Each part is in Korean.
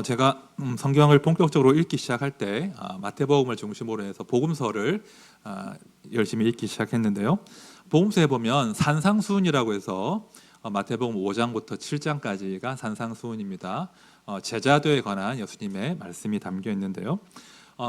제가 성경을 본격적으로 읽기 시작할 때 마태복음을 중심으로 해서 복음서를 열심히 읽기 시작했는데요. 복음서에 보면 산상수훈이라고 해서 마태복음 5장부터 7장까지가 산상수훈입니다. 제자도에 관한 예수님의 말씀이 담겨 있는데요.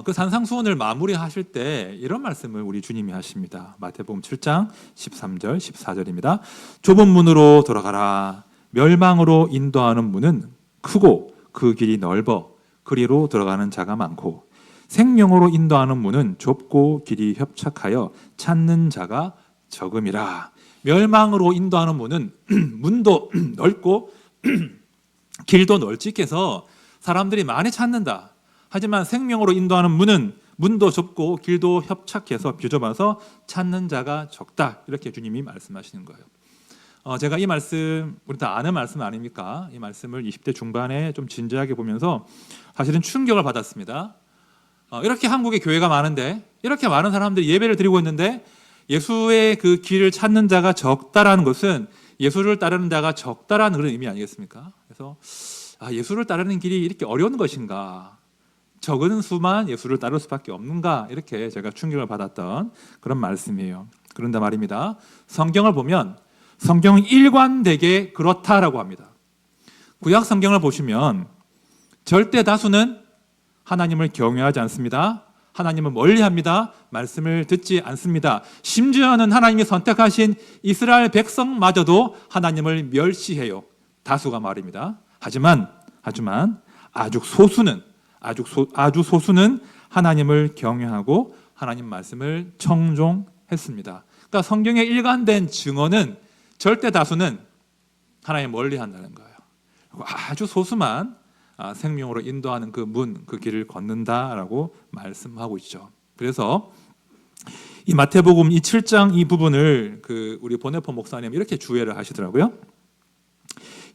그 산상수훈을 마무리하실 때 이런 말씀을 우리 주님이 하십니다. 마태복음 7장 13절 14절입니다. 좁은 문으로 돌아가라. 멸망으로 인도하는 문은 크고 그 길이 넓어 그리로 들어가는 자가 많고 생명으로 인도하는 문은 좁고 길이 협착하여 찾는 자가 적음이라. 멸망으로 인도하는 문은 문도 넓고 길도 널찍해서 사람들이 많이 찾는다. 하지만 생명으로 인도하는 문은 문도 좁고 길도 협착해서 비좁아서 찾는 자가 적다. 이렇게 주님이 말씀하시는 거예요. 제가 이 말씀, 우리 다 아는 말씀 아닙니까? 이 말씀을 20대 중반에 좀 진지하게 보면서 사실은 충격을 받았습니다. 이렇게 한국에 교회가 많은데, 이렇게 많은 사람들이 예배를 드리고 있는데 예수의 그 길을 찾는 자가 적다라는 것은 예수를 따르는 자가 적다라는 그런 의미 아니겠습니까? 그래서 예수를 따르는 길이 이렇게 어려운 것인가? 적은 수만 예수를 따를 수밖에 없는가? 이렇게 제가 충격을 받았던 그런 말씀이에요. 그런데 말입니다. 성경을 보면 성경은 일관되게 그렇다라고 합니다. 구약 성경을 보시면 절대 다수는 하나님을 경외하지 않습니다. 하나님을 멀리합니다. 말씀을 듣지 않습니다. 심지어는 하나님이 선택하신 이스라엘 백성마저도 하나님을 멸시해요. 다수가 말입니다. 하지만 아주 소수는 하나님을 경외하고 하나님 말씀을 청종했습니다. 그러니까 성경의 일관된 증언은 절대 다수는 하나님 멀리한다는 거예요. 아주 소수만 생명으로 인도하는 그 문, 그 길을 걷는다라고 말씀하고 있죠. 그래서 이 마태복음 이 7장 이 부분을 우리 보네포 목사님 이렇게 주의를 하시더라고요.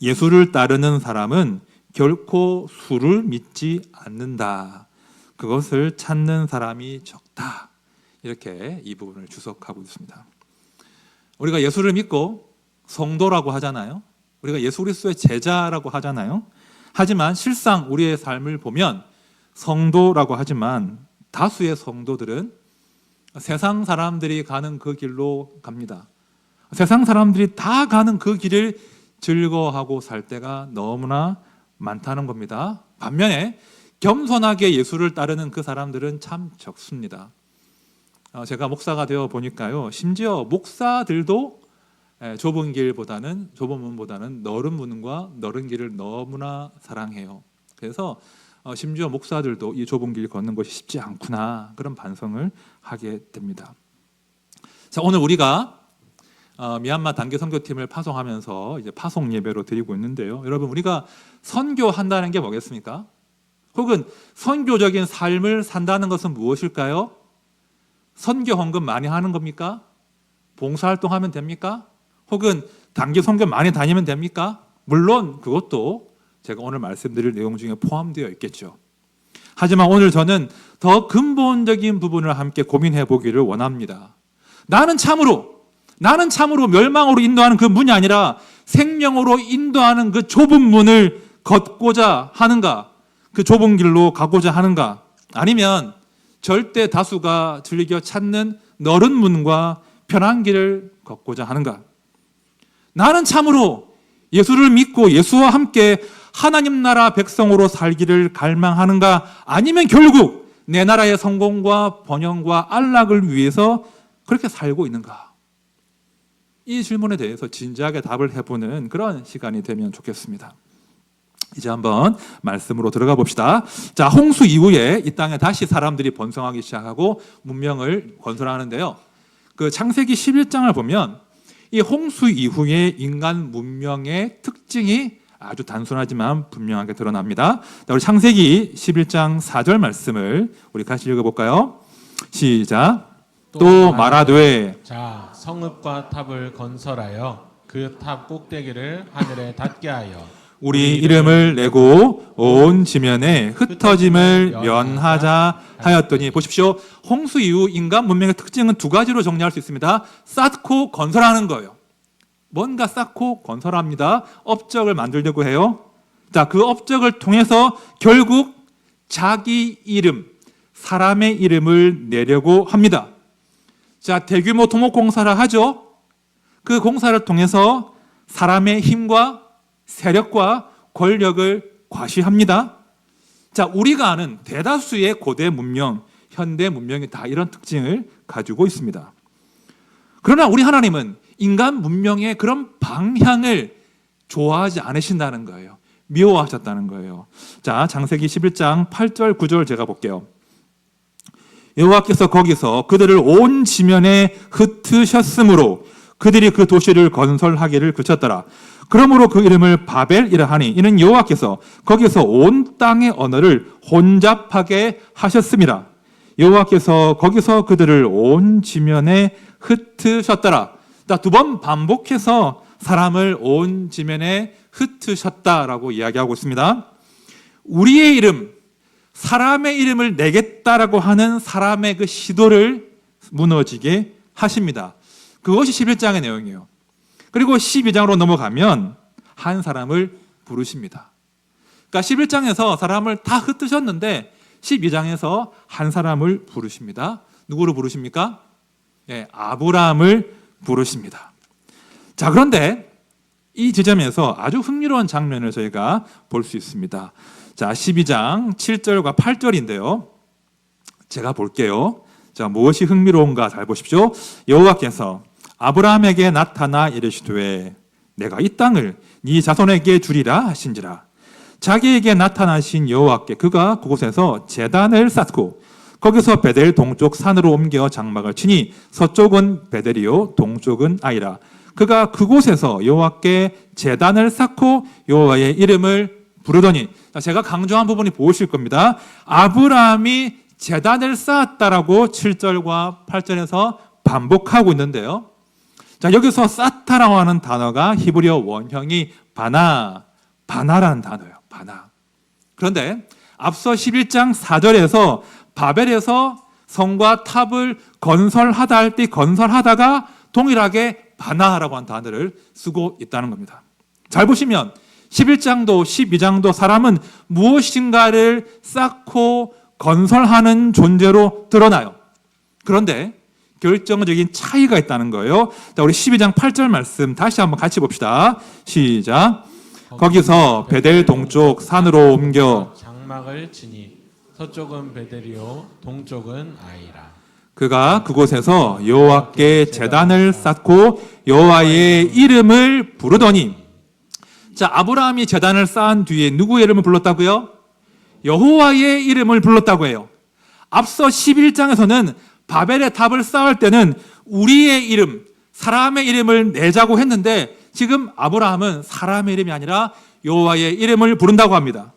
예수를 따르는 사람은 결코 수를 믿지 않는다. 그것을 찾는 사람이 적다. 이렇게 이 부분을 주석하고 있습니다. 우리가 예수를 믿고 성도라고 하잖아요. 우리가 예수 그리스도의 제자라고 하잖아요. 하지만 실상 우리의 삶을 보면 성도라고 하지만 다수의 성도들은 세상 사람들이 가는 그 길로 갑니다. 세상 사람들이 다 가는 그 길을 즐거워하고 살 때가 너무나 많다는 겁니다. 반면에 겸손하게 예수를 따르는 그 사람들은 참 적습니다. 제가 목사가 되어 보니까요, 심지어 목사들도 좁은 문보다는 넓은 문과 넓은 길을 너무나 사랑해요. 그래서 심지어 목사들도 이 좁은 길 걷는 것이 쉽지 않구나 그런 반성을 하게 됩니다. 자, 오늘 우리가 미얀마 단계 선교팀을 파송하면서 이제 파송 예배로 드리고 있는데요. 여러분, 우리가 선교한다는 게 뭐겠습니까? 혹은 선교적인 삶을 산다는 것은 무엇일까요? 선교 헌금 많이 하는 겁니까? 봉사활동하면 됩니까? 혹은 단기 선교 많이 다니면 됩니까? 물론 그것도 제가 오늘 말씀드릴 내용 중에 포함되어 있겠죠. 하지만 오늘 저는 더 근본적인 부분을 함께 고민해 보기를 원합니다. 나는 참으로 멸망으로 인도하는 그 문이 아니라 생명으로 인도하는 그 좁은 문을 걷고자 하는가? 그 좁은 길로 가고자 하는가? 아니면 절대 다수가 즐겨 찾는 넓은 문과 편한 길을 걷고자 하는가? 나는 참으로 예수를 믿고 예수와 함께 하나님 나라 백성으로 살기를 갈망하는가? 아니면 결국 내 나라의 성공과 번영과 안락을 위해서 그렇게 살고 있는가? 이 질문에 대해서 진지하게 답을 해보는 그런 시간이 되면 좋겠습니다. 이제 한번 말씀으로 들어가 봅시다. 자, 홍수 이후에 이 땅에 다시 사람들이 번성하기 시작하고 문명을 건설하는데요. 그 창세기 11장을 보면 이 홍수 이후의 인간 문명의 특징이 아주 단순하지만 분명하게 드러납니다. 자, 우리 창세기 11장 4절 말씀을 우리 같이 읽어볼까요? 시작. 또 말하되 자, 성읍과 탑을 건설하여 그 탑 꼭대기를 하늘에 닿게 하여 우리 이름을 내고 온 지면에 흩어짐을 면하자 하였더니, 보십시오. 홍수 이후 인간 문명의 특징은 두 가지로 정리할 수 있습니다. 쌓고 건설하는 거예요. 뭔가 쌓고 건설합니다. 업적을 만들려고 해요. 자, 그 업적을 통해서 결국 자기 이름, 사람의 이름을 내려고 합니다. 자, 대규모 토목공사를 하죠. 그 공사를 통해서 사람의 힘과 세력과 권력을 과시합니다. 자, 우리가 아는 대다수의 고대 문명, 현대 문명이 다 이런 특징을 가지고 있습니다. 그러나 우리 하나님은 인간 문명의 그런 방향을 좋아하지 않으신다는 거예요. 미워하셨다는 거예요. 자, 창세기 11장 8절 9절 제가 볼게요. 여호와께서 거기서 그들을 온 지면에 흩으셨으므로 그들이 그 도시를 건설하기를 그쳤더라. 그러므로 그 이름을 바벨이라 하니 이는 여호와께서 거기서 온 땅의 언어를 혼잡하게 하셨습니다. 여호와께서 거기서 그들을 온 지면에 흩으셨더라. 두 번 반복해서 사람을 온 지면에 흩으셨다라고 이야기하고 있습니다. 우리의 이름, 사람의 이름을 내겠다라고 하는 사람의 그 시도를 무너지게 하십니다. 그것이 11장의 내용이에요. 그리고 12장으로 넘어가면 한 사람을 부르십니다. 그러니까 11장에서 사람을 다 흩으셨는데 12장에서 한 사람을 부르십니다. 누구를 부르십니까? 예, 아브라함을 부르십니다. 자, 그런데 이 지점에서 아주 흥미로운 장면을 저희가 볼 수 있습니다. 자, 12장 7절과 8절인데요. 제가 볼게요. 자, 무엇이 흥미로운가 잘 보십시오. 여호와께서 아브라함에게 나타나 이르시되 내가 이 땅을 네 자손에게 주리라 하신지라. 자기에게 나타나신 여호와께 그가 그곳에서 제단을 쌓고 거기서 베델 동쪽 산으로 옮겨 장막을 치니 서쪽은 베델이요 동쪽은 아이라. 그가 그곳에서 여호와께 제단을 쌓고 여호와의 이름을 부르더니, 제가 강조한 부분이 보이실 겁니다. 아브라함이 제단을 쌓았다라고 7절과 8절에서 반복하고 있는데요. 자, 여기서 쌓다라고 하는 단어가 히브리어 원형이 바나라는 단어예요. 바나. 그런데 앞서 11장 4절에서 바벨에서 성과 탑을 건설하다 할 때 건설하다가 동일하게 바나라고 하는 단어를 쓰고 있다는 겁니다. 잘 보시면 11장도 12장도 사람은 무엇인가를 쌓고 건설하는 존재로 드러나요. 그런데 결정적인 차이가 있다는 거예요. 자, 우리 12장 8절 말씀 다시 한번 같이 봅시다. 시작. 거기서 베델 동쪽 산으로 옮겨 장막을 치니 서쪽은 베델이요 동쪽은 아이라. 그가 그곳에서 여호와께 제단을 쌓고 여호와의 이름을 부르더니, 자, 아브라함이 제단을 쌓은 뒤에 누구의 이름을 불렀다고요? 여호와의 이름을 불렀다고 해요. 앞서 11장에서는 바벨의 탑을 쌓을 때는 우리의 이름, 사람의 이름을 내자고 했는데 지금 아브라함은 사람의 이름이 아니라 여호와의 이름을 부른다고 합니다.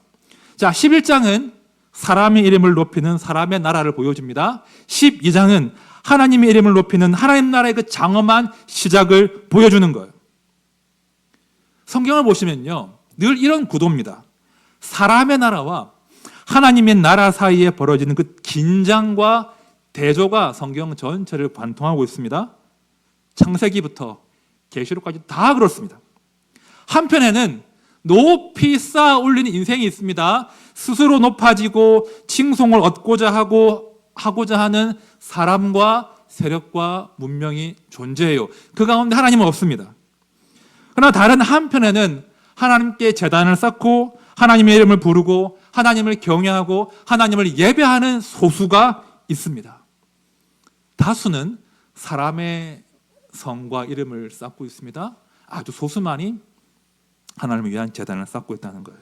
자, 11장은 사람의 이름을 높이는 사람의 나라를 보여줍니다. 12장은 하나님의 이름을 높이는 하나님 나라의 그 장엄한 시작을 보여주는 거예요. 성경을 보시면요, 늘 이런 구도입니다. 사람의 나라와 하나님의 나라 사이에 벌어지는 그 긴장과 대조가 성경 전체를 관통하고 있습니다. 창세기부터 계시록까지 다 그렇습니다. 한편에는 높이 쌓아 올리는 인생이 있습니다. 스스로 높아지고 칭송을 얻고자 하고자 하는 사람과 세력과 문명이 존재해요. 그 가운데 하나님은 없습니다. 그러나 다른 한편에는 하나님께 제단을 쌓고 하나님의 이름을 부르고 하나님을 경외하고 하나님을 예배하는 소수가 있습니다. 다수는 사람의 성과 이름을 쌓고 있습니다. 아주 소수만이 하나님을 위한 제단을 쌓고 있다는 거예요.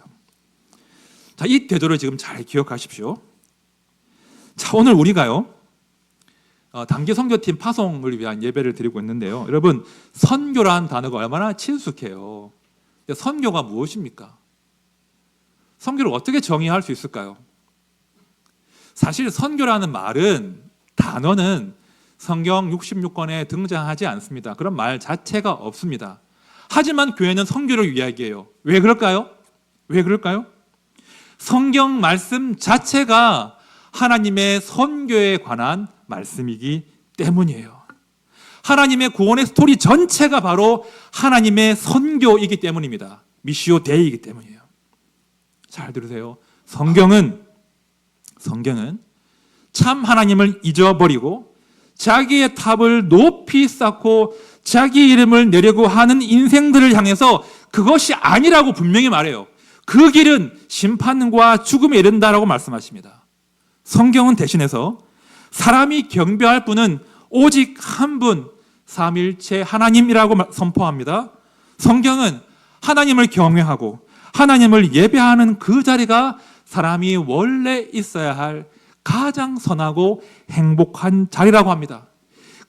자, 이 대조를 지금 잘 기억하십시오. 자, 오늘 우리가요, 단기 선교팀 파송을 위한 예배를 드리고 있는데요. 여러분, 선교라는 단어가 얼마나 친숙해요. 선교가 무엇입니까? 선교를 어떻게 정의할 수 있을까요? 사실 선교라는 말은, 단어는 성경 66권에 등장하지 않습니다. 그런 말 자체가 없습니다. 하지만 교회는 선교를 이야기해요. 왜 그럴까요? 왜 그럴까요? 성경 말씀 자체가 하나님의 선교에 관한 말씀이기 때문이에요. 하나님의 구원의 스토리 전체가 바로 하나님의 선교이기 때문입니다. 미시오 데이이기 때문이에요. 잘 들으세요. 성경은 참 하나님을 잊어버리고 자기의 탑을 높이 쌓고 자기 이름을 내려고 하는 인생들을 향해서 그것이 아니라고 분명히 말해요. 그 길은 심판과 죽음에 이른다라고 말씀하십니다. 성경은 대신해서 사람이 경배할 분은 오직 한 분, 삼일체 하나님이라고 선포합니다. 성경은 하나님을 경외하고 하나님을 예배하는 그 자리가 사람이 원래 있어야 할 가장 선하고 행복한 자리라고 합니다.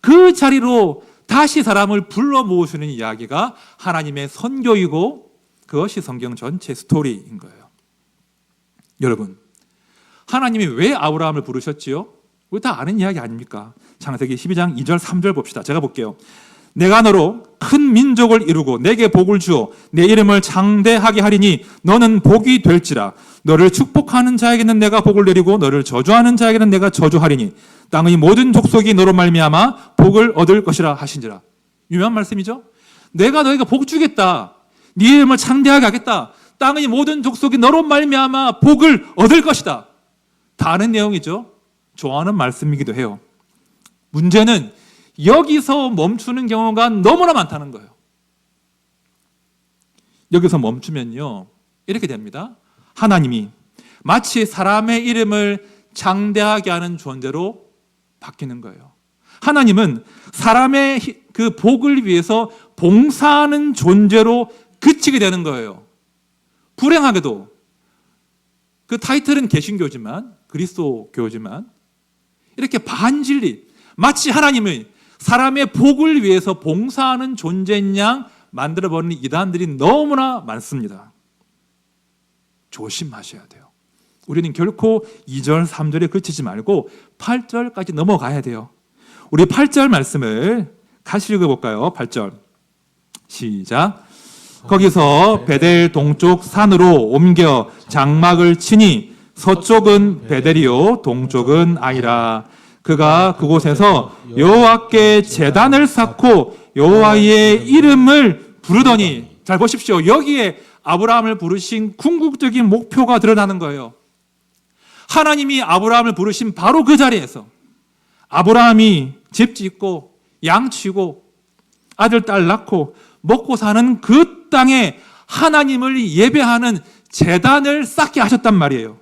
그 자리로 다시 사람을 불러 모으시는 이야기가 하나님의 선교이고 그것이 성경 전체 스토리인 거예요. 여러분, 하나님이 왜 아브라함을 부르셨지요? 우리 다 아는 이야기 아닙니까? 창세기 12장 2절 3절 봅시다. 제가 볼게요. 내가 너로 큰 민족을 이루고 내게 복을 주어 내 이름을 장대하게 하리니 너는 복이 될지라. 너를 축복하는 자에게는 내가 복을 내리고 너를 저주하는 자에게는 내가 저주하리니 땅의 모든 족속이 너로 말미암아 복을 얻을 것이라 하신지라. 유명한 말씀이죠. 내가 너희가 복 주겠다. 네 이름을 장대하게 하겠다. 땅의 모든 족속이 너로 말미암아 복을 얻을 것이다. 다 아는 내용이죠. 좋아하는 말씀이기도 해요. 문제는 여기서 멈추는 경우가 너무나 많다는 거예요. 여기서 멈추면요, 이렇게 됩니다. 하나님이 마치 사람의 이름을 장대하게 하는 존재로 바뀌는 거예요. 하나님은 사람의 그 복을 위해서 봉사하는 존재로 그치게 되는 거예요. 불행하게도 그 타이틀은 개신교지만, 그리스도교지만 이렇게 반진리, 마치 하나님을 사람의 복을 위해서 봉사하는 존재인 양 만들어버리는 이단들이 너무나 많습니다. 조심하셔야 돼요. 우리는 결코 2절, 3절에 그치지 말고 8절까지 넘어가야 돼요. 우리 8절 말씀을 같이 읽어볼까요? 8절 시작. 거기서 베델 동쪽 산으로 옮겨 장막을 치니 서쪽은 베델이요 동쪽은 아이라. 그가 그곳에서 여호와께 제단을 쌓고 여호와의 이름을 부르더니, 잘 보십시오. 여기에 아브라함을 부르신 궁극적인 목표가 드러나는 거예요. 하나님이 아브라함을 부르신 바로 그 자리에서 아브라함이 집 짓고 양 치고 아들 딸 낳고 먹고 사는 그 땅에 하나님을 예배하는 제단을 쌓게 하셨단 말이에요.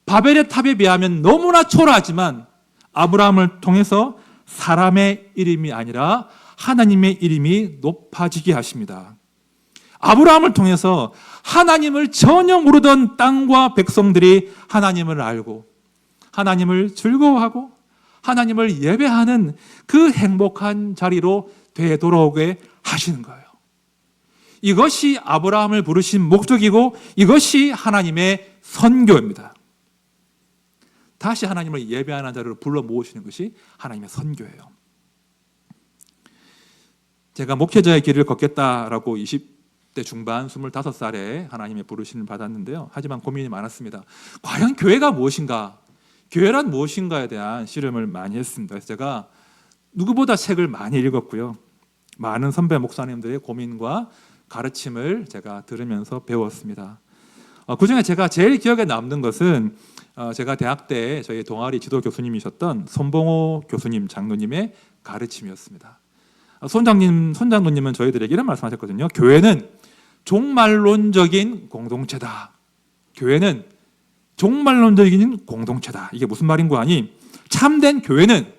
바벨의 탑에 비하면 너무나 초라하지만 아브라함을 통해서 사람의 이름이 아니라 하나님의 이름이 높아지게 하십니다. 아브라함을 통해서 하나님을 전혀 모르던 땅과 백성들이 하나님을 알고 하나님을 즐거워하고 하나님을 예배하는 그 행복한 자리로 되돌아오게 하시는 거예요. 이것이 아브라함을 부르신 목적이고 이것이 하나님의 선교입니다. 다시 하나님을 예배하는 자리로 불러 모으시는 것이 하나님의 선교예요. 제가 목회자의 길을 걷겠다라고 20대 중반 25살에 하나님의 부르심을 받았는데요. 하지만 고민이 많았습니다. 과연 교회가 무엇인가? 교회란 무엇인가에 대한 씨름을 많이 했습니다. 그래서 제가 누구보다 책을 많이 읽었고요. 많은 선배 목사님들의 고민과 가르침을 제가 들으면서 배웠습니다. 그중에 제가 제일 기억에 남는 것은 제가 대학 때 저희 동아리 지도 교수님이셨던 손봉호 교수님 장로님의 가르침이었습니다. 손장로님은 저희들에게 이런 말씀하셨거든요. 교회는 종말론적인 공동체다. 교회는 종말론적인 공동체다. 이게 무슨 말인고 하니 참된 교회는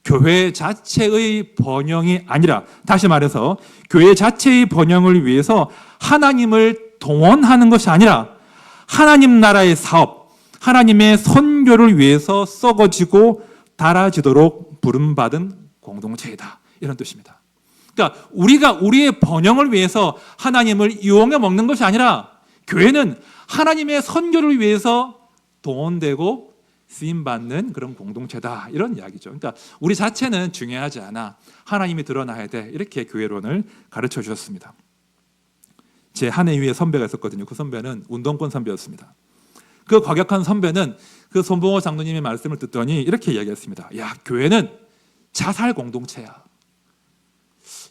교회 자체의 번영이 아니라, 다시 말해서 교회 자체의 번영을 위해서 하나님을 동원하는 것이 아니라 하나님 나라의 사업, 하나님의 선교를 위해서 썩어지고 달아지도록 부름받은 공동체이다. 이런 뜻입니다. 그러니까 우리가 우리의 번영을 위해서 하나님을 이용해 먹는 것이 아니라 교회는 하나님의 선교를 위해서 동원되고 쓰임받는 그런 공동체다. 이런 이야기죠. 그러니까 우리 자체는 중요하지 않아. 하나님이 드러나야 돼. 이렇게 교회론을 가르쳐 주셨습니다. 제 한 해 위에 선배가 있었거든요. 그 선배는 운동권 선배였습니다. 그 과격한 선배는 그 손봉호 장로님의 말씀을 듣더니 이렇게 이야기했습니다. 야, 교회는 자살 공동체야.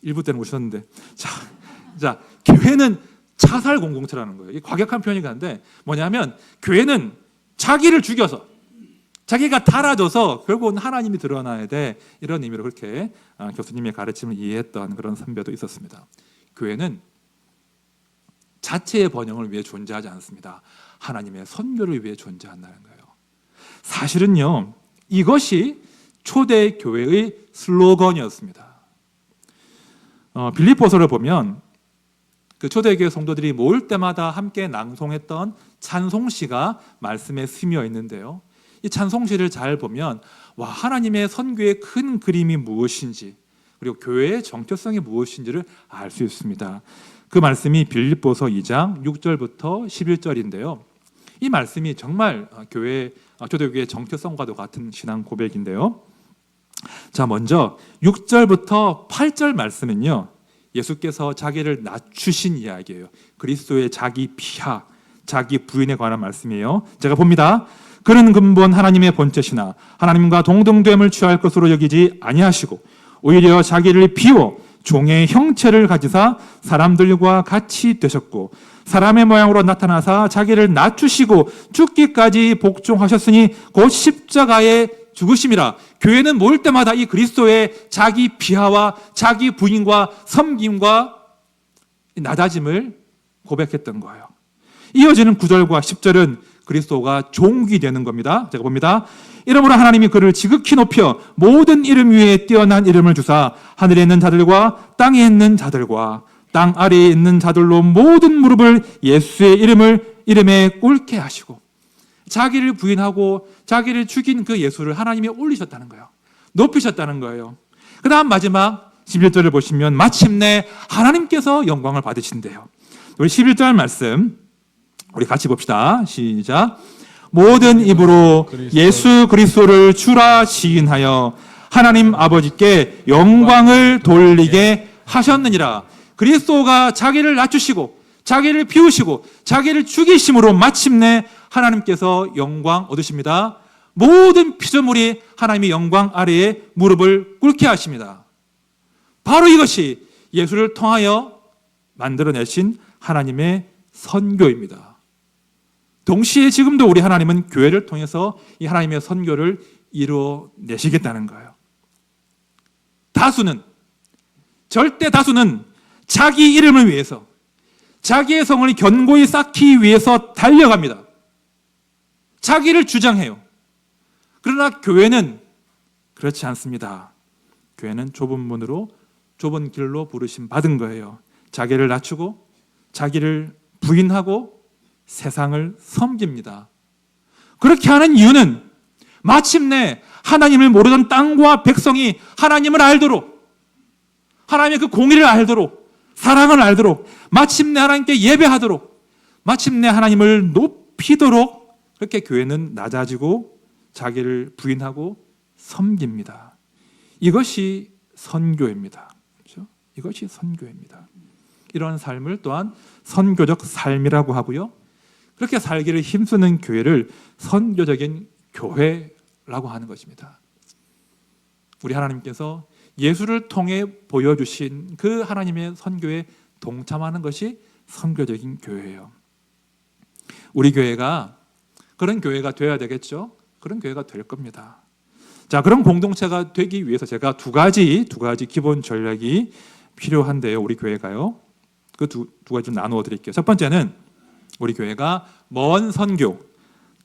일부 때는 오셨는데, 자, 교회는 자살 공동체라는 거예요. 이 과격한 표현이긴 한데 뭐냐면 교회는 자기를 죽여서 자기가 달아져서 결국은 하나님이 드러나야 돼, 이런 의미로 그렇게 교수님의 가르침을 이해했던 그런 선배도 있었습니다. 교회는 자체의 번영을 위해 존재하지 않습니다. 하나님의 선교를 위해 존재한다는 거예요. 사실은요, 이것이 초대 교회의 슬로건이었습니다. 빌립보서를 보면 그 초대교회 성도들이 모일 때마다 함께 낭송했던 찬송시가 말씀에 스며 있는데요. 이 찬송시를 잘 보면 와, 하나님의 선교의 큰 그림이 무엇인지, 그리고 교회의 정체성이 무엇인지를 알 수 있습니다. 그 말씀이 빌립보서 2장 6절부터 11절인데요. 이 말씀이 정말 초대교회의 정체성과도 같은 신앙 고백인데요. 자, 먼저 6절부터 8절 말씀은요, 예수께서 자기를 낮추신 이야기예요. 그리스도의 자기 피하, 자기 부인에 관한 말씀이에요. 제가 봅니다. 그는 근본 하나님의 본체시나 하나님과 동등됨을 취할 것으로 여기지 아니하시고 오히려 자기를 비워 종의 형체를 가지사 사람들과 같이 되셨고 사람의 모양으로 나타나사 자기를 낮추시고 죽기까지 복종하셨으니 곧 십자가에 죽으심이라. 교회는 모일 때마다 이 그리스도의 자기 비하와 자기 부인과 섬김과 낮아짐을 고백했던 거예요. 이어지는 9절과 10절은 그리스도가 종이 되는 겁니다. 제가 봅니다. 이러므로 하나님이 그를 지극히 높여 모든 이름 위에 뛰어난 이름을 주사 하늘에 있는 자들과 땅에 있는 자들과 땅 아래에 있는 자들로 모든 무릎을 예수의 이름에 꿇게 하시고, 자기를 부인하고 자기를 죽인 그 예수를 하나님이 올리셨다는 거예요. 높이셨다는 거예요. 그 다음 마지막 11절을 보시면 마침내 하나님께서 영광을 받으신대요. 우리 11절 말씀 우리 같이 봅시다. 시작. 모든 입으로 예수 그리스도를 주라 시인하여 하나님 아버지께 영광을 돌리게 하셨느니라. 그리스도가 자기를 낮추시고 자기를 비우시고 자기를 죽이심으로 마침내 하나님께서 영광 얻으십니다. 모든 피조물이 하나님의 영광 아래에 무릎을 꿇게 하십니다. 바로 이것이 예수를 통하여 만들어내신 하나님의 선교입니다. 동시에 지금도 우리 하나님은 교회를 통해서 이 하나님의 선교를 이루어내시겠다는 거예요. 절대 다수는 자기 이름을 위해서, 자기의 성을 견고히 쌓기 위해서 달려갑니다. 자기를 주장해요. 그러나 교회는 그렇지 않습니다. 교회는 좁은 문으로 좁은 길로 부르심 받은 거예요. 자기를 낮추고 자기를 부인하고 세상을 섬깁니다. 그렇게 하는 이유는 마침내 하나님을 모르던 땅과 백성이 하나님을 알도록, 하나님의 그 공의를 알도록, 사랑을 알도록, 마침내 하나님께 예배하도록, 마침내 하나님을 높이도록 그렇게 교회는 낮아지고 자기를 부인하고 섬깁니다. 이것이 선교입니다. 그렇죠? 이것이 선교입니다. 이런 삶을 또한 선교적 삶이라고 하고요. 그렇게 살기를 힘쓰는 교회를 선교적인 교회라고 하는 것입니다. 우리 하나님께서 예수를 통해 보여주신 그 하나님의 선교에 동참하는 것이 선교적인 교회예요. 우리 교회가 그런 교회가 되어야 되겠죠? 그런 교회가 될 겁니다. 자, 그런 공동체가 되기 위해서 제가 두 가지 기본 전략이 필요한데요. 우리 교회가요. 그 두 가지 좀 나누어 드릴게요. 첫 번째는 우리 교회가 먼 선교,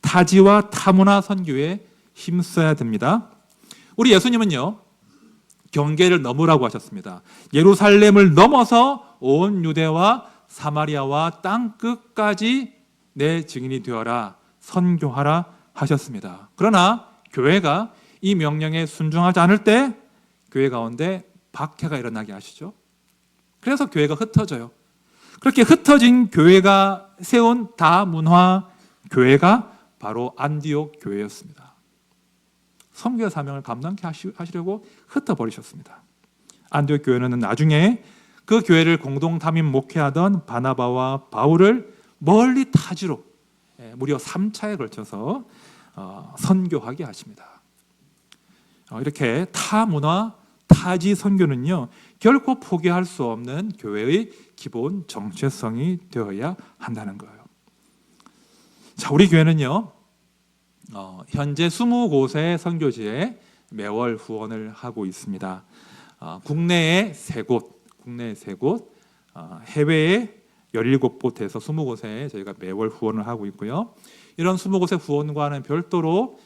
타지와 타문화 선교에 힘써야 됩니다. 우리 예수님은요, 경계를 넘으라고 하셨습니다. 예루살렘을 넘어서 온 유대와 사마리아와 땅 끝까지 내 증인이 되어라, 선교하라 하셨습니다. 그러나 교회가 이 명령에 순종하지 않을 때 교회 가운데 박해가 일어나게 하시죠. 그래서 교회가 흩어져요. 그렇게 흩어진 교회가 세운 다문화 교회가 바로 안디옥 교회였습니다. 선교의 사명을 감당케 하시려고 흩어버리셨습니다. 안디옥 교회는 나중에 그 교회를 공동 담임 목회하던 바나바와 바울을 멀리 타지로 무려 3차에 걸쳐서 선교하게 하십니다. 이렇게 타문화, 타지 선교는요, 결코 포기할 수 없는 교회의 기본 정체성이 되어야 한다는 거예요. 자, 우리 교회는요, 현재 20곳의 선교지에 매월 후원을 하고 있습니다. 국내에 3곳, 해외에 17곳에서 20곳에 저희가 매월 후원을 하고 있고요. 이런 20곳의 후원과는 별도로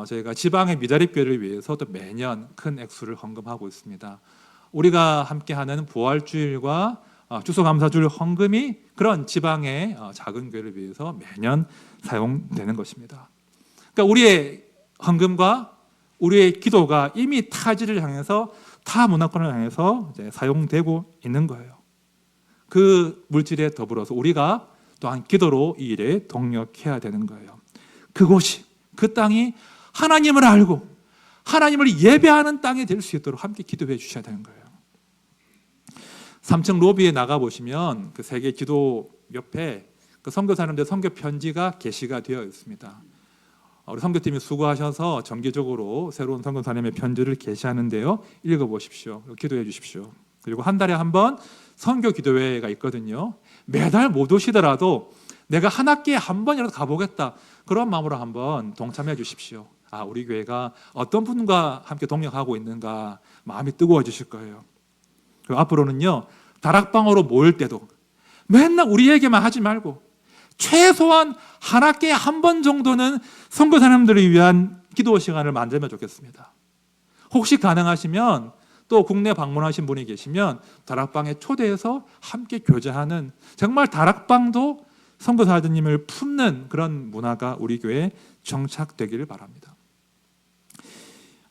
저희가 지방의 미자립교회를 위해서 또 매년 큰 액수를 헌금하고 있습니다. 우리가 함께하는 부활주일과 추수감사주일 헌금이 그런 지방의 작은 교회를 위해서 매년 사용되는 것입니다. 그러니까 우리의 헌금과 우리의 기도가 이미 타지를 향해서 타 문화권을 향해서 이제 사용되고 있는 거예요. 그 물질에 더불어서 우리가 또한 기도로 이 일에 동력해야 되는 거예요. 그곳이, 그 땅이 하나님을 알고 하나님을 예배하는 땅이 될 수 있도록 함께 기도해 주셔야 되는 거예요. 3층 로비에 나가 보시면 그 세계 기도 옆에 그 선교사님들 선교 편지가 게시가 되어 있습니다. 우리 선교팀이 수고하셔서 정기적으로 새로운 선교사님의 편지를 게시하는데요. 읽어보십시오. 기도해 주십시오. 그리고 한 달에 한 번 선교 기도회가 있거든요. 매달 못 오시더라도 내가 한 학기에 한 번이라도 가보겠다. 그런 마음으로 한번 동참해 주십시오. 우리 교회가 어떤 분과 함께 동역하고 있는가 마음이 뜨거워지실 거예요. 그리고 앞으로는요, 다락방으로 모일 때도 맨날 우리 얘기만 하지 말고 최소한 한 학기에 한 번 정도는 선교사님들을 위한 기도 시간을 만들면 좋겠습니다. 혹시 가능하시면 또 국내 방문하신 분이 계시면 다락방에 초대해서 함께 교제하는, 정말 다락방도 선교사님을 품는 그런 문화가 우리 교회에 정착되기를 바랍니다.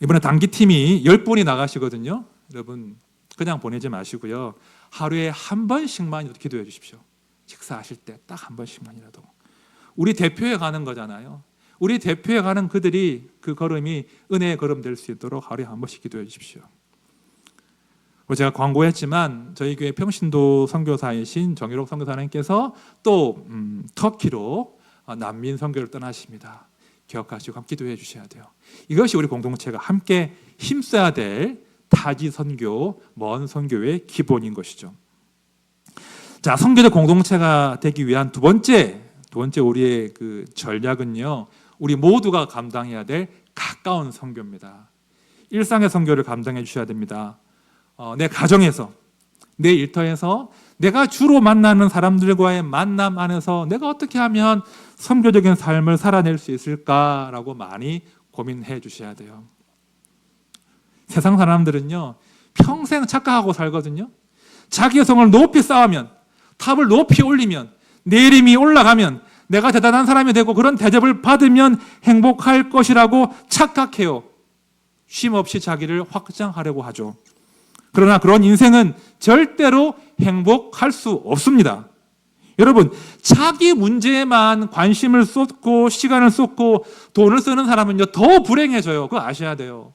이번에 단기팀이 10분이 나가시거든요. 여러분 그냥 보내지 마시고요. 하루에 한 번씩만이라도 기도해 주십시오. 식사하실 때 딱 한 번씩만이라도. 우리 대표에 가는 거잖아요. 우리 대표에 가는 그들이, 그 걸음이 은혜의 걸음 될 수 있도록 하루에 한 번씩 기도해 주십시오. 제가 광고했지만 저희 교회 평신도 선교사이신 정일옥 선교사님께서 또 터키로 난민 선교를 떠나십니다. 기억하시고 함께 기도해 주셔야 돼요. 이것이 우리 공동체가 함께 힘써야 될 타지 선교, 먼 선교의 기본인 것이죠. 자, 선교적 공동체가 되기 위한 두 번째 우리의 그 전략은요, 우리 모두가 감당해야 될 가까운 선교입니다. 일상의 선교를 감당해 주셔야 됩니다. 내 가정에서, 내 일터에서, 내가 주로 만나는 사람들과의 만남 안에서 내가 어떻게 하면 선교적인 삶을 살아낼 수 있을까라고 많이 고민해 주셔야 돼요. 세상 사람들은요, 평생 착각하고 살거든요. 자기의 성을 높이 쌓으면, 탑을 높이 올리면, 내 이름이 올라가면, 내가 대단한 사람이 되고 그런 대접을 받으면 행복할 것이라고 착각해요. 쉼 없이 자기를 확장하려고 하죠. 그러나 그런 인생은 절대로 행복할 수 없습니다. 여러분, 자기 문제에만 관심을 쏟고 시간을 쏟고 돈을 쓰는 사람은요, 더 불행해져요. 그거 아셔야 돼요.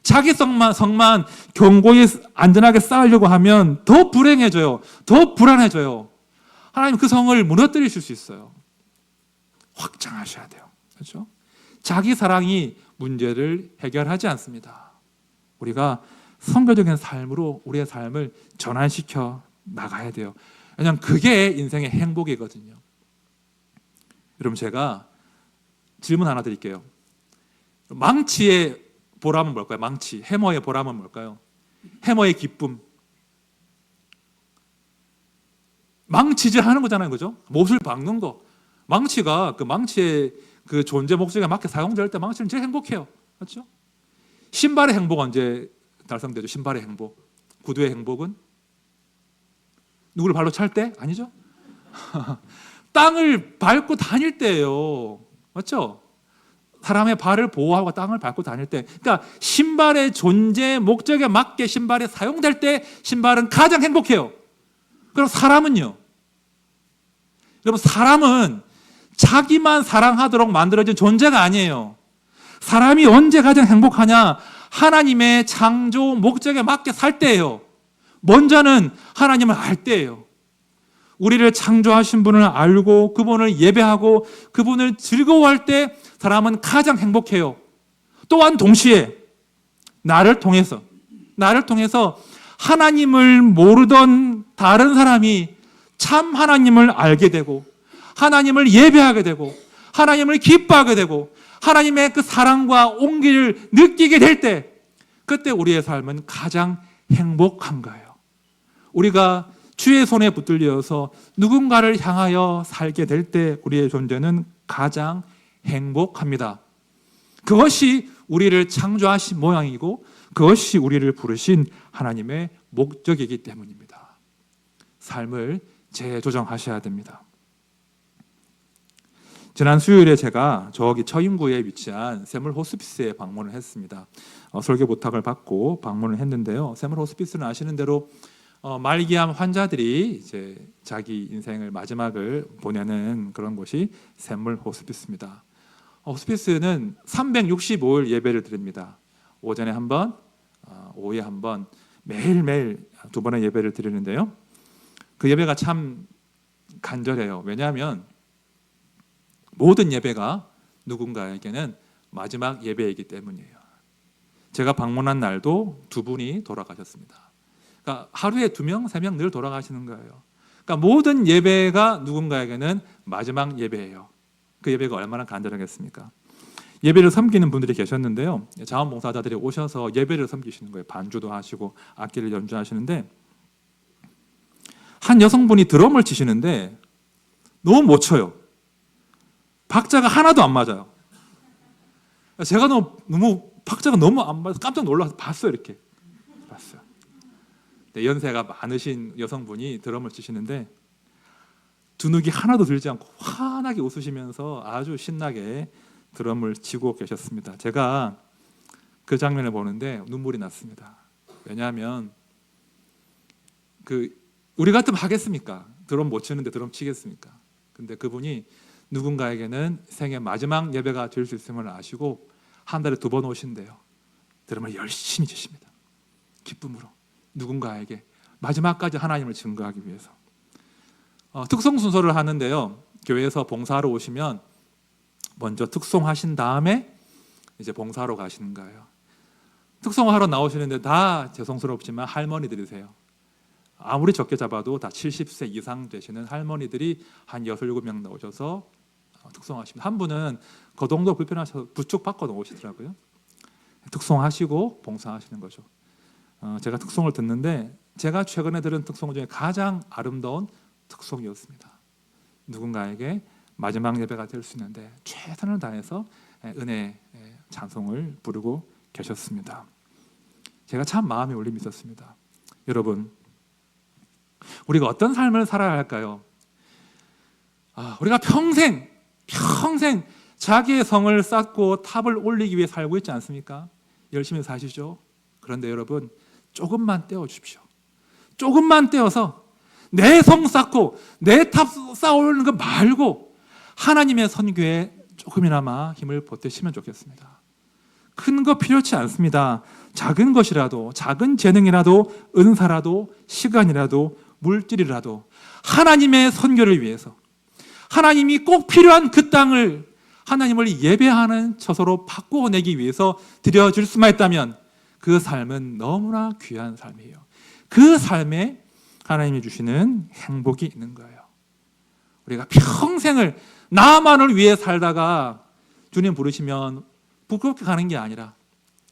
자기 성만 견고히 안전하게 쌓으려고 하면 더 불행해져요. 더 불안해져요. 하나님 그 성을 무너뜨리실 수 있어요. 확장하셔야 돼요. 그렇죠? 자기 사랑이 문제를 해결하지 않습니다. 우리가 선교적인 삶으로 우리의 삶을 전환시켜 나가야 돼요. 왜냐하면 그게 인생의 행복이거든요. 여러분, 제가 질문 하나 드릴게요. 망치의 보람은 뭘까요? 망치, 해머의 보람은 뭘까요? 해머의 기쁨. 망치질 하는 거잖아요, 그죠? 못을 박는 거. 망치가 그 망치의 그 존재 목적에 맞게 사용될 때 망치는 제일 행복해요, 그렇죠? 신발의 행복 언제 달성되죠? 신발의 행복. 구두의 행복은 누구를 발로 찰 때? 아니죠? 땅을 밟고 다닐 때예요, 맞죠? 사람의 발을 보호하고 땅을 밟고 다닐 때, 그러니까 신발의 존재 목적에 맞게 신발이 사용될 때 신발은 가장 행복해요. 그럼 사람은요? 여러분, 사람은 자기만 사랑하도록 만들어진 존재가 아니에요. 사람이 언제 가장 행복하냐? 하나님의 창조 목적에 맞게 살 때예요. 먼저는 하나님을 알 때예요. 우리를 창조하신 분을 알고 그분을 예배하고 그분을 즐거워할 때 사람은 가장 행복해요. 또한 동시에 나를 통해서 하나님을 모르던 다른 사람이 참 하나님을 알게 되고 하나님을 예배하게 되고 하나님을 기뻐하게 되고 하나님의 그 사랑과 온기를 느끼게 될 때 그때 우리의 삶은 가장 행복한 거예요. 우리가 주의 손에 붙들려서 누군가를 향하여 살게 될 때 우리의 존재는 가장 행복합니다. 그것이 우리를 창조하신 모양이고 그것이 우리를 부르신 하나님의 목적이기 때문입니다. 삶을 재조정하셔야 됩니다. 지난 수요일에 제가 저기 처인구에 위치한 샘물 호스피스에 방문을 했습니다. 설교 부탁을 받고 방문을 했는데요. 샘물 호스피스는 아시는 대로 말기암 환자들이 이제 자기 인생을 마지막을 보내는 그런 곳이 샘물 호스피스입니다. 호스피스는 365일 예배를 드립니다. 오전에 한 번, 오후에 한 번, 매일매일 2번의 예배를 드리는데요. 그 예배가 참 간절해요. 왜냐하면 모든 예배가 누군가에게는 마지막 예배이기 때문이에요. 제가 방문한 날도 2분이 돌아가셨습니다. 그러니까 하루에 2명, 3명 늘 돌아가시는 거예요. 그러니까 모든 예배가 누군가에게는 마지막 예배예요. 그 예배가 얼마나 간절하겠습니까? 예배를 섬기는 분들이 계셨는데요. 자원봉사자들이 오셔서 예배를 섬기시는 거예요. 반주도 하시고 악기를 연주하시는데 한 여성분이 드럼을 치시는데 너무 못 쳐요. 박자가 하나도 안 맞아요. 제가 너무 박자가 너무 안 맞아서 깜짝 놀라서 봤어요. 이렇게 봤어요. 네, 연세가 많으신 여성분이 드럼을 치시는데 두눅이 하나도 들지 않고 환하게 웃으시면서 아주 신나게 드럼을 치고 계셨습니다. 제가 그 장면을 보는데 눈물이 났습니다. 왜냐하면 우리 같으면 하겠습니까? 드럼 못 치는데 드럼 치겠습니까? 근데 그분이 누군가에게는 생애 마지막 예배가 될 수 있음을 아시고 한 달에 2번 오신대요. 드럼을 열심히 치십니다. 기쁨으로 누군가에게 마지막까지 하나님을 증거하기 위해서. 특송 순서를 하는데요. 교회에서 봉사하러 오시면 먼저 특송하신 다음에 이제 봉사하러 가시는 거예요. 특송하러 나오시는데 다 죄송스럽지만 할머니들이세요. 아무리 적게 잡아도 다 70세 이상 되시는 할머니들이 한 6, 7명 나오셔서 특송하십니다. 한 분은 거동도 불편하셔서 부축 받고 나오시더라고요. 특송하시고 봉사하시는 거죠. 제가 특송을 듣는데 제가 최근에 들은 특송 중에 가장 아름다운 특송이었습니다. 누군가에게 마지막 예배가 될 수 있는데 최선을 다해서 은혜 찬송을 부르고 계셨습니다. 제가 참 마음에 울림이 있었습니다. 여러분, 우리가 어떤 삶을 살아야 할까요? 우리가 평생 자기의 성을 쌓고 탑을 올리기 위해 살고 있지 않습니까? 열심히 사시죠. 그런데 여러분, 조금만 떼어주십시오. 조금만 떼어서 내 성 쌓고 내 탑 쌓아오르는 거 말고 하나님의 선교에 조금이나마 힘을 보태시면 좋겠습니다. 큰 거 필요치 않습니다. 작은 것이라도, 작은 재능이라도, 은사라도, 시간이라도, 물질이라도 하나님의 선교를 위해서 하나님이 꼭 필요한 그 땅을 하나님을 예배하는 처소로 바꾸어내기 위해서 드려줄 수만 있다면 그 삶은 너무나 귀한 삶이에요. 그 삶에 하나님이 주시는 행복이 있는 거예요. 우리가 평생을 나만을 위해 살다가 주님 부르시면 부끄럽게 가는 게 아니라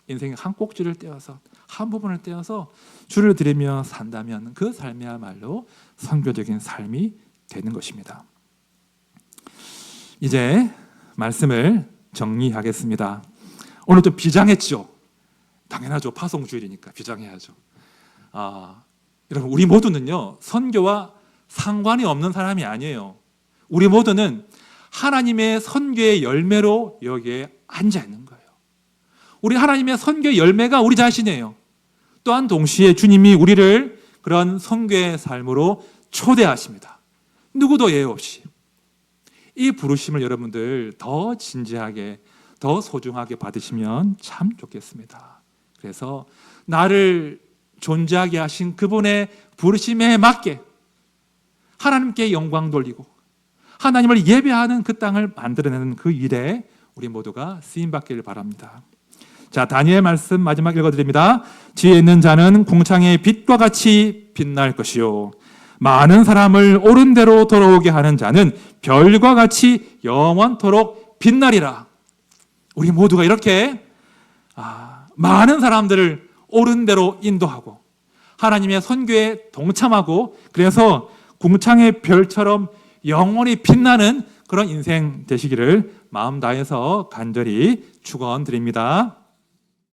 인생의 한 꼭지를 떼어서 한 부분을 떼어서 주를 드리며 산다면 그 삶이야말로 선교적인 삶이 되는 것입니다. 이제 말씀을 정리하겠습니다. 오늘 좀 비장했죠? 당연하죠. 파송주일이니까 비장해야죠. 여러분, 우리 모두는요 선교와 상관이 없는 사람이 아니에요. 우리 모두는 하나님의 선교의 열매로 여기에 앉아 있는 거예요. 우리 하나님의 선교의 열매가 우리 자신이에요. 또한 동시에 주님이 우리를 그런 선교의 삶으로 초대하십니다. 누구도 예외 없이. 이 부르심을 여러분들 더 진지하게, 더 소중하게 받으시면 참 좋겠습니다. 그래서 나를 존재하게 하신 그분의 부르심에 맞게 하나님께 영광 돌리고 하나님을 예배하는 그 땅을 만들어내는 그 일에 우리 모두가 쓰임받기를 바랍니다. 자, 다니엘 말씀 마지막 읽어드립니다. 지혜 있는 자는 궁창의 빛과 같이 빛날 것이요 많은 사람을 옳은 대로 돌아오게 하는 자는 별과 같이 영원토록 빛나리라. 우리 모두가 이렇게 많은 사람들을 옳은 대로 인도하고 하나님의 선교에 동참하고 그래서 궁창의 별처럼 영원히 빛나는 그런 인생 되시기를 마음 다해서 간절히 축원드립니다.